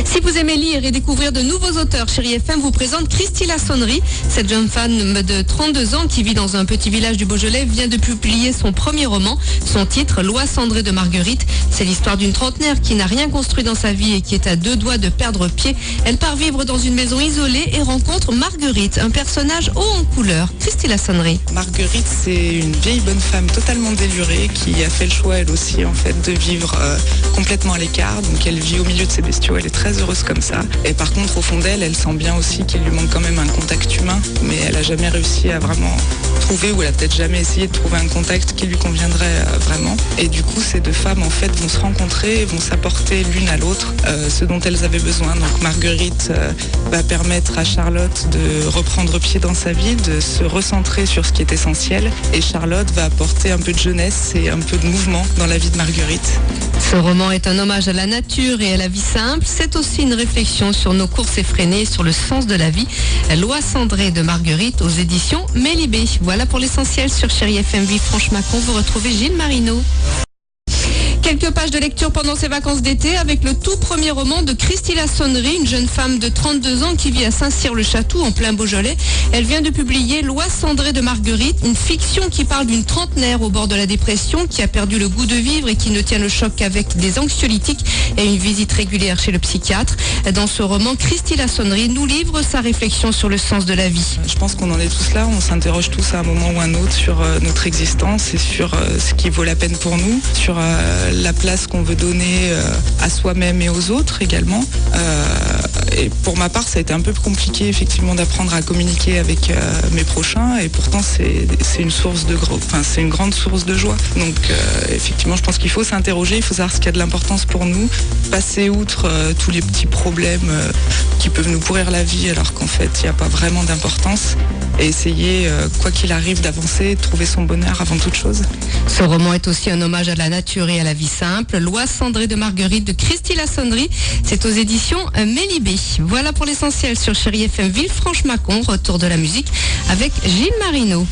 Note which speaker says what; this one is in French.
Speaker 1: Si vous aimez lire et découvrir de nouveaux auteurs, Chérie FM vous présente Christy Lassonnerie. Cette jeune femme de 32 ans qui vit dans un petit village du Beaujolais vient de publier son premier roman. Son titre, Loi cendrée de Marguerite. C'est l'histoire d'une trentenaire qui n'a rien construit dans sa vie et qui est à deux doigts de perdre pied. Elle part vivre dans une maison isolée et rencontre Marguerite, un personnage haut en couleur. Christy Lassonnerie.
Speaker 2: Marguerite, c'est une vieille bonne femme totalement délurée qui a fait le choix elle aussi en fait de vivre complètement à l'écart. Donc elle vit au milieu de ses bestiaux, elle est très heureuse comme ça. Et par contre au fond d'elle, elle sent bien aussi qu'il lui manque quand même un contact humain, mais elle a jamais réussi à vraiment trouver, ou elle a peut-être jamais essayé de trouver un contact qui lui conviendrait vraiment. Et du coup ces deux femmes en fait vont se rencontrer et vont s'apporter l'une à l'autre ce dont elles avaient besoin. Donc Marguerite va permettre à Charlotte de reprendre pied dans sa vie, de se recentrer sur ce qui est essentiel, et Charlotte va apporter un peu de jeunesse et un peu de mouvement dans la vie de Marguerite.
Speaker 1: Ce roman est un hommage à la nature et à la vie simple. C'est aussi une réflexion sur nos courses effrénées, sur le sens de la vie. Loi cendrée de Marguerite aux éditions Mélibé. Voilà pour l'essentiel sur Chérie FM Vie Franche-Macon. Vous retrouvez Gilles Marino. Quelques pages de lecture pendant ses vacances d'été avec le tout premier roman de Christy Lassonnerie, une jeune femme de 32 ans qui vit à Saint-Cyr-le-Château en plein Beaujolais. Elle vient de publier Loi cendrée de Marguerite, une fiction qui parle d'une trentenaire au bord de la dépression qui a perdu le goût de vivre et qui ne tient le choc qu'avec des anxiolytiques et une visite régulière chez le psychiatre. Dans ce roman, Christy Lassonnerie nous livre sa réflexion sur le sens de la vie.
Speaker 2: Je pense qu'on en est tous là, on s'interroge tous à un moment ou un autre sur notre existence et sur ce qui vaut la peine pour nous, sur la place qu'on veut donner à soi-même et aux autres également. Et pour ma part, ça a été un peu compliqué effectivement d'apprendre à communiquer avec mes prochains, et pourtant c'est une grande source de joie. Donc effectivement, je pense qu'il faut s'interroger, il faut savoir ce qui a de l'importance pour nous, passer outre tous les petits problèmes qui peuvent nous pourrir la vie alors qu'en fait il n'y a pas vraiment d'importance, et essayer quoi qu'il arrive d'avancer, de trouver son bonheur avant toute chose.
Speaker 1: Ce roman est aussi un hommage à la nature et à la vie simple. Loi cendrée de Marguerite de Christy Lassonnerie. C'est aux éditions Mélibé. Voilà pour l'essentiel sur Chérie FM Ville Franche-Macon. Retour de la musique avec Gilles Marino.